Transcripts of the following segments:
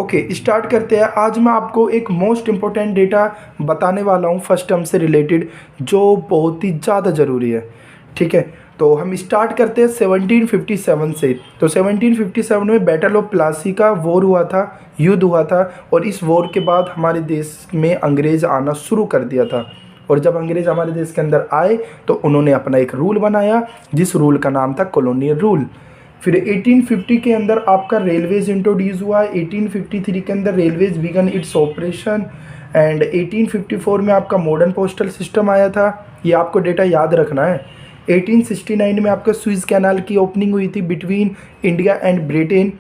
Okay, start करते हैं। आज मैं आपको एक मोस्ट इम्पोर्टेंट डेटा बताने वाला हूँ फर्स्ट टर्म से रिलेटेड, जो बहुत ही ज़्यादा ज़रूरी है। ठीक है, तो हम स्टार्ट करते हैं 1757 से। तो 1757 में बैटल ऑफ प्लासी का वॉर हुआ था, युद्ध हुआ था, और इस वॉर के बाद हमारे देश में अंग्रेज़ आना शुरू कर दिया था। और जब अंग्रेज़ हमारे देश के अंदर आए तो उन्होंने अपना एक रूल बनाया, जिस रूल का नाम था कॉलोनियल रूल। फिर 1850 के अंदर आपका रेलवेज इंट्रोड्यूस हुआ। 1853 के अंदर railways began its operation, and 1854 में आपका मॉडर्न पोस्टल सिस्टम आया था। ये आपको डेटा याद रखना है। 1869 में आपका स्विस कैनाल की ओपनिंग हुई थी बिटवीन इंडिया एंड ब्रिटेन।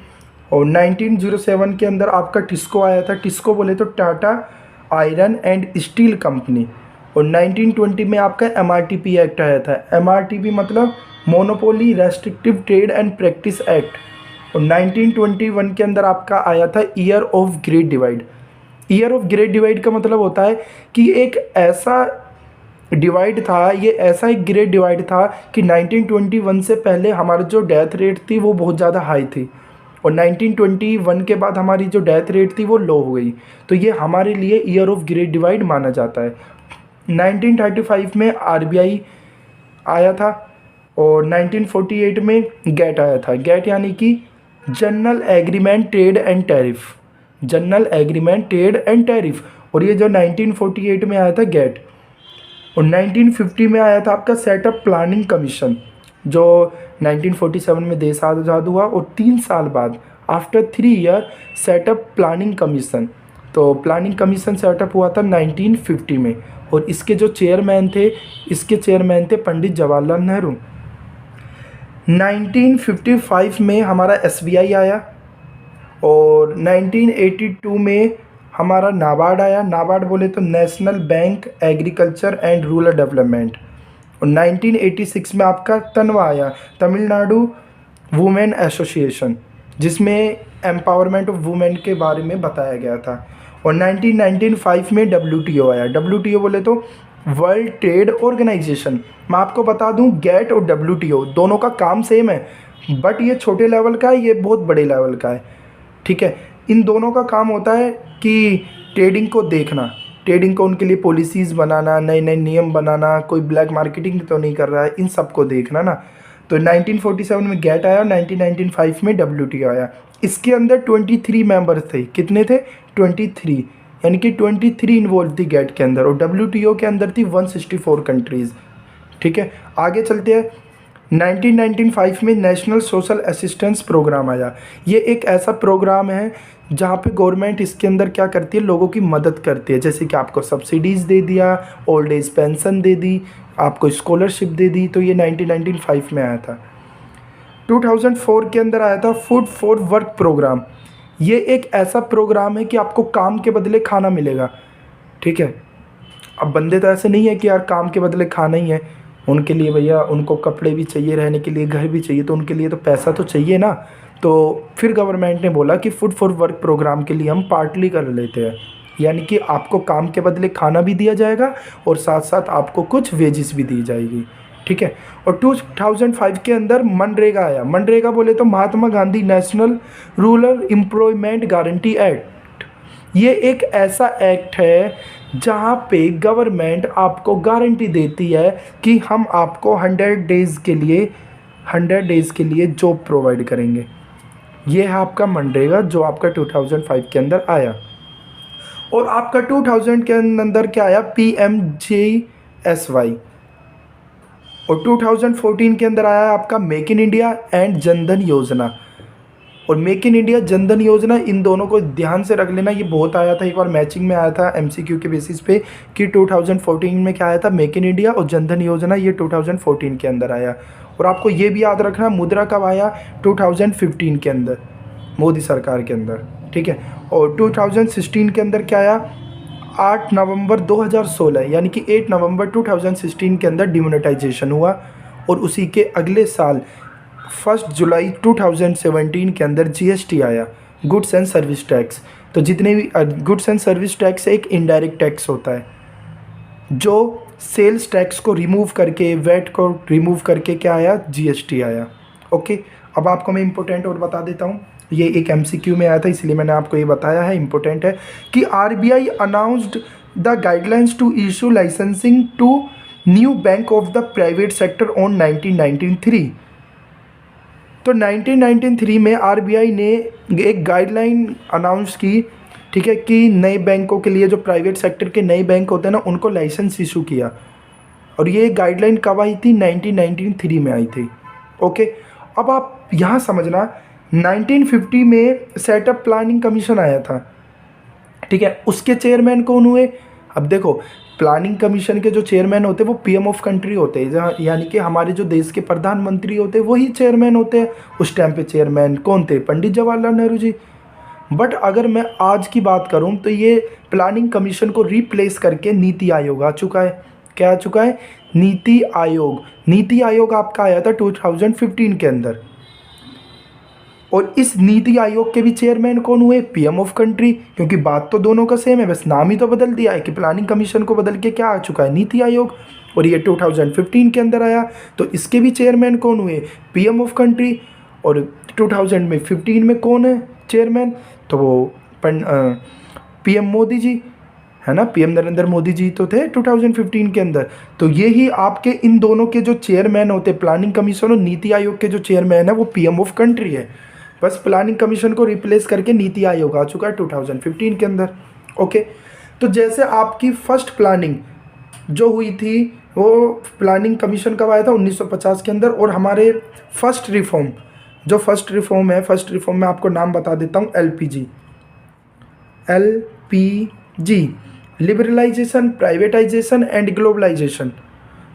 और 1907 के अंदर आपका टिस्को आया था। टिस्को बोले तो Tata iron and steel company. और 1920 में आपका MRTP एक्ट आया था। MRTP मतलब monopoly restrictive trade and practice act. और 1921 के अंदर आपका आया था year of great divide. Year of great divide का मतलब होता है कि एक ऐसा डिवाइड था, ये ऐसा एक ग्रेट डिवाइड था कि 1921 से पहले हमारी जो डेथ रेट थी वो बहुत ज़्यादा हाई थी, और 1921 के बाद हमारी जो डेथ रेट थी वो लो हो गई। तो ये हमारे लिए ईयर ऑफ ग्रेट डिवाइड माना जाता है। 1935 में RBI आया था, और 1948 में गेट आया था। गेट यानी कि general agreement trade and tariff, general agreement trade and tariff. और ये जो 1948 में आया था गेट। और 1950 में आया था आपका सेटअप प्लानिंग कमीशन, जो 1947 में देश आज़ाद हुआ, और 3 साल बाद after 3 year setup planning commission. तो प्लानिंग कमीशन सेटअप हुआ था 1950 में, और इसके जो चेयरमैन थे, इसके चेयरमैन थे पंडित जवाहरलाल नेहरू। 1955 में हमारा SBI आया, और 1982 में हमारा नाबार्ड आया। नाबार्ड बोले तो national bank agriculture and rural development. और 1986 में आपका तनवा आया, तमिलनाडु वुमेन एसोसिएशन, जिसमें एम्पावरमेंट ऑफ वुमेन के बारे में बताया गया था। और 1995 में WTO आया। WTO बोले तो वर्ल्ड ट्रेड ऑर्गेनाइजेशन। मैं आपको बता दूं, गेट और WTO दोनों का काम सेम है, बट ये छोटे लेवल का है, ये बहुत बड़े लेवल का है। ठीक है, इन दोनों का काम होता है कि ट्रेडिंग को देखना, ट्रेडिंग को उनके लिए पॉलिसीज़ बनाना, नए नए नियम बनाना, कोई ब्लैक मार्केटिंग तो नहीं कर रहा है, इन सब को देखना ना। तो 1947 में गेट आया, 1995 में WTO आया। इसके अंदर 23 मेंबर्स थे। कितने थे? 23, यानी कि 23 इन्वॉल्व थी गेट के अंदर, और WTO के अंदर थी 164 कंट्रीज़। ठीक है, आगे चलते हैं। 1995 में नेशनल सोशल असिस्टेंस प्रोग्राम आया। ये एक ऐसा प्रोग्राम है जहाँ पे गवर्नमेंट इसके अंदर क्या करती है, लोगों की मदद करती है। जैसे कि आपको सब्सिडीज़ दे दिया, ओल्ड एज पेंशन दे दी, आपको स्कॉलरशिप दे दी। तो ये 1995 में आया था। 2004 के अंदर आया था फूड फॉर वर्क प्रोग्राम। ये एक ऐसा प्रोग्राम है कि आपको काम के बदले खाना मिलेगा। ठीक है, अब बंदे तो ऐसे नहीं है कि यार काम के बदले खाना ही है, उनके लिए भैया उनको कपड़े भी चाहिए, रहने के लिए घर भी चाहिए, तो उनके लिए तो पैसा तो चाहिए ना। तो फिर गवर्नमेंट ने बोला कि फूड फॉर वर्क प्रोग्राम के लिए हम पार्टली कर लेते हैं, यानी कि आपको काम के बदले खाना भी दिया जाएगा और साथ साथ आपको कुछ वेजेस भी दी जाएगी। ठीक है, और 2005 के अंदर मनरेगा आया। मनरेगा बोले तो Mahatma Gandhi national rural employment guarantee act. ये एक ऐसा एक्ट है जहाँ पे गवर्नमेंट आपको गारंटी देती है कि हम आपको 100 डेज़ के लिए जॉब प्रोवाइड करेंगे। ये है आपका मनरेगा, जो आपका 2005 के अंदर आया। और आपका 2000 के अंदर क्या आया? PMJSY। और 2014 के अंदर आया आपका make in India and Jan Dhan योजना। और मेक इन इंडिया, जनधन योजना, इन दोनों को ध्यान से रख लेना। ये बहुत आया था, एक बार मैचिंग में आया था MCQ के बेसिस पे कि 2014 में क्या आया था, मेक इन इंडिया और जनधन योजना, ये 2014 के अंदर आया। और आपको ये भी याद रखना, मुद्रा कब आया? 2015 के अंदर, मोदी सरकार के अंदर। ठीक है, और 2016 के अंदर क्या आया? 8 नवंबर 2016, यानी कि 8 नवंबर 2016 के अंदर डिमोनेटाइजेशन हुआ। और उसी के अगले साल 1 जुलाई 2017 के अंदर GST आया, गुड्स एंड सर्विस टैक्स। तो जितने भी गुड्स एंड सर्विस टैक्स एक इनडायरेक्ट टैक्स होता है, जो सेल्स टैक्स को रिमूव करके, वैट को रिमूव करके क्या आया? GST आया। ओके, अब आपको मैं इम्पोर्टेंट और बता देता हूँ। ये एक MCQ में आया था, इसलिए मैंने आपको ये बताया है, इंपॉर्टेंट है कि RBI announced the guidelines to issue licensing to new bank of the private sector on 1993। तो 1993 में RBI ने एक गाइडलाइन अनाउंस की, ठीक है, कि नए बैंकों के लिए जो प्राइवेट सेक्टर के नए बैंक होते हैं ना, उनको लाइसेंस इशू किया। और ये गाइडलाइन कब आई थी? 1993 में आई थी। ओके, अब आप यहाँ समझना, 1950 में सेटअप प्लानिंग कमीशन आया था, ठीक है, उसके चेयरमैन कौन हुए? अब देखो, प्लानिंग कमीशन के जो चेयरमैन होते हैं वो PM ऑफ कंट्री होते हैं, जहाँ यानी कि हमारे जो देश के प्रधानमंत्री होते हैं वही चेयरमैन होते हैं। उस टाइम पे चेयरमैन कौन थे? पंडित जवाहरलाल नेहरू जी। बट अगर मैं आज की बात करूं तो ये प्लानिंग कमीशन को रिप्लेस करके नीति आयोग आ चुका है। क्या आ चुका है? नीति आयोग। नीति आयोग आपका आया था 2015 के अंदर, और इस नीति आयोग के भी चेयरमैन कौन हुए? PM of country. क्योंकि बात तो दोनों का सेम है, बस नाम ही तो बदल दिया है कि प्लानिंग कमीशन को बदल के क्या आ चुका है? नीति आयोग। और ये 2015 के अंदर आया, तो इसके भी चेयरमैन कौन हुए? PM of country. और 2015 में कौन है चेयरमैन? तो वो PM मोदी जी है ना, PM नरेंद्र मोदी जी तो थे 2015 के अंदर। तो ये ही आपके इन दोनों के जो चेयरमैन होते, प्लानिंग कमीशन और नीति आयोग के जो चेयरमैन है वो PM ऑफ कंट्री है। बस प्लानिंग कमीशन को रिप्लेस करके नीति आयोग आ चुका है 2015 के अंदर। ओके, तो जैसे आपकी फर्स्ट प्लानिंग जो हुई थी वो प्लानिंग कमीशन कब आया था? 1950 के अंदर। और हमारे फर्स्ट रिफॉर्म, जो फर्स्ट रिफॉर्म है, फर्स्ट रिफॉर्म में आपको नाम बता देता हूँ, LPG, liberalisation, privatisation and globalisation.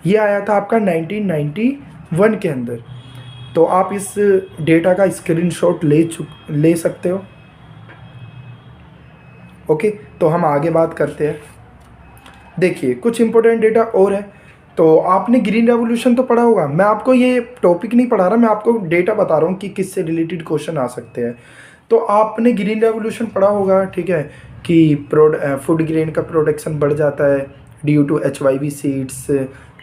ये आया था आपका 1991 के अंदर। तो आप इस डेटा का स्क्रीनशॉट ले सकते हो। ओके, तो हम आगे बात करते हैं। देखिए, कुछ इंपॉर्टेंट डेटा और है। तो आपने ग्रीन रेवोल्यूशन तो पढ़ा होगा, मैं आपको ये टॉपिक नहीं पढ़ा रहा, मैं आपको डेटा बता रहा हूँ कि किससे रिलेटेड क्वेश्चन आ सकते हैं। तो आपने ग्रीन रेवोल्यूशन पढ़ा होगा, ठीक है, कि फूड ग्रेन का प्रोडक्शन बढ़ जाता है due to HYV seeds,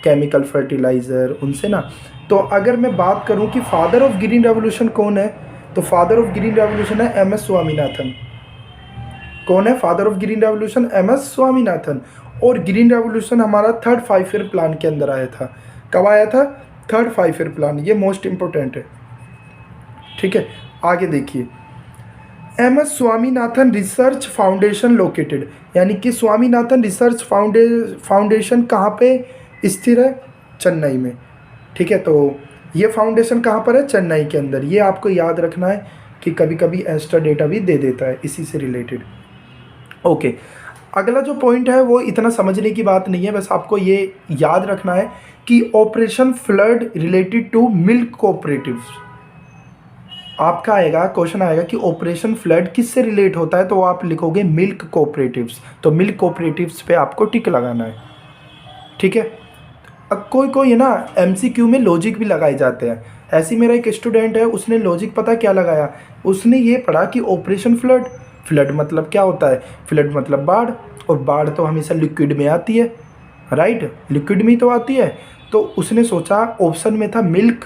chemical fertiliser, उनसे ना। तो अगर मैं बात करूं कि फादर ऑफ ग्रीन रेवोल्यूशन कौन है, तो फादर ऑफ ग्रीन रेवोल्यूशन है MS स्वामीनाथन। कौन है father of green revolution? MS Swaminathan. और ग्रीन रेवोल्यूशन हमारा थर्ड 5 ईयर प्लान के अंदर आया था। कब आया था? Third 5 year plan. ये मोस्ट इंपॉर्टेंट है, ठीक है। आगे देखिए, MS Swaminathan research foundation located, यानी कि स्वामीनाथन रिसर्च फाउंडेशन कहाँ पे स्थिर है? चेन्नई में, ठीक है। तो ये फाउंडेशन कहाँ पर है? चेन्नई के अंदर। ये आपको याद रखना है कि कभी कभी एक्स्ट्रा डेटा भी दे देता है इसी से रिलेटेड। ओके, अगला जो पॉइंट है वो इतना समझने की बात नहीं है, बस आपको ये याद रखना है कि operation flood related to milk cooperatives. आपका आएगा क्वेश्चन आएगा कि ऑपरेशन फ्लड किससे रिलेट होता है, तो आप लिखोगे मिल्क कोऑपरेटिव्स। तो मिल्क कोऑपरेटिव्स पे आपको टिक लगाना है, ठीक है। अब कोई कोई है ना MCQ में लॉजिक भी लगाए जाते हैं। ऐसे मेरा एक स्टूडेंट है, उसने लॉजिक पता क्या लगाया, उसने ये पढ़ा कि ऑपरेशन फ्लड, फ्लड मतलब क्या होता है? फ्लड मतलब बाढ़, और बाढ़ तो हमेशा लिक्विड में आती है, राइट, लिक्विड में ही तो आती है। तो उसने सोचा, ऑप्शन में था मिल्क,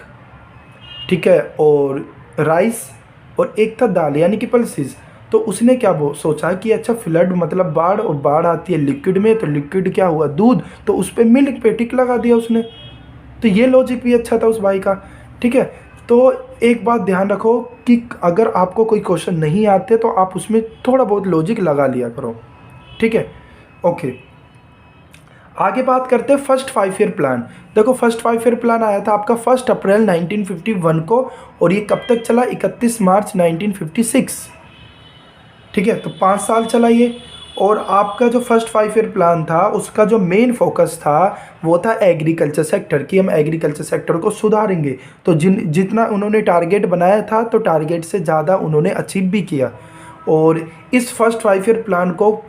ठीक है, और राइस, और एक था दाल यानी कि पल्सेस। तो उसने क्या सोचा कि अच्छा फ्लड मतलब बाढ़, और बाढ़ आती है लिक्विड में, तो लिक्विड क्या हुआ? दूध। तो उस पर मिल्क पे टिक लगा दिया उसने। तो ये लॉजिक भी अच्छा था उस भाई का, ठीक है। तो एक बात ध्यान रखो कि अगर आपको कोई क्वेश्चन नहीं आते तो आप उसमें थोड़ा बहुत लॉजिक लगा लिया करो, ठीक है। ओके, आगे बात करते हैं फर्स्ट 5 ईयर प्लान। देखो, फर्स्ट 5 ईयर प्लान आया था आपका 1 अप्रैल 1951 को, और ये कब तक चला? 31 मार्च 1956, ठीक है। तो 5 साल चला ये। और आपका जो फर्स्ट 5 ईयर प्लान था उसका जो मेन फोकस था वो था एग्रीकल्चर सेक्टर, कि हम एग्रीकल्चर सेक्टर को सुधारेंगे। तो जितना उन्होंने टारगेट बनाया था, तो टारगेट से ज़्यादा उन्होंने अचीव भी किया। और इस फर्स्ट 5 ईयर प्लान को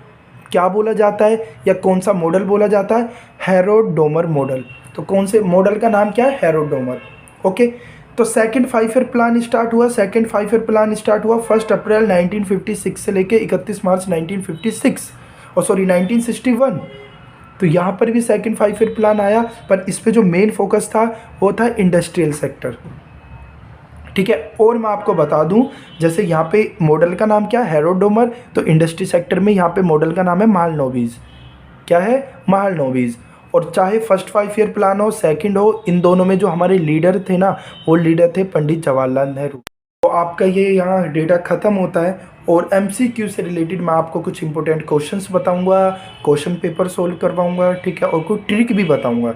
क्या बोला जाता है, या कौन सा मॉडल बोला जाता है? Herod-Domar model. तो कौन से मॉडल का नाम क्या है? हैरोड-डोमर। ओके, तो सेकंड 5 ईयर प्लान स्टार्ट हुआ। सेकंड 5 ईयर प्लान स्टार्ट हुआ 1 अप्रैल 1956 से लेके 31 मार्च 1961। तो यहाँ पर भी सेकंड 5 ईयर प्लान आया, पर इस पे जो मेन फोकस था वो था इंडस्ट्रियल सेक्टर, ठीक है। और मैं आपको बता दूं, जैसे यहाँ पे मॉडल का नाम क्या है, हेरोडोमर, तो इंडस्ट्री सेक्टर में यहाँ पे मॉडल का नाम है महालनोबिस। क्या है, महालनोबिस। और चाहे फर्स्ट 5 ईयर प्लान हो, सेकंड हो, इन दोनों में जो हमारे लीडर थे ना, वो लीडर थे पंडित जवाहरलाल नेहरू। तो आपका ये यहाँ डेटा ख़त्म होता है। और एमसीक्यू से रिलेटेड मैं आपको कुछ इंपॉर्टेंट क्वेश्चंस बताऊंगा, क्वेश्चन पेपर सोल्व करवाऊंगा, ठीक है, और कोई ट्रिक भी बताऊंगा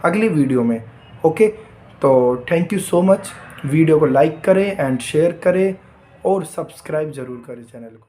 अगली वीडियो में। ओके, तो thank you so much. Video को लाइक करें एंड शेयर करें और सब्सक्राइब ज़रूर करें चैनल को।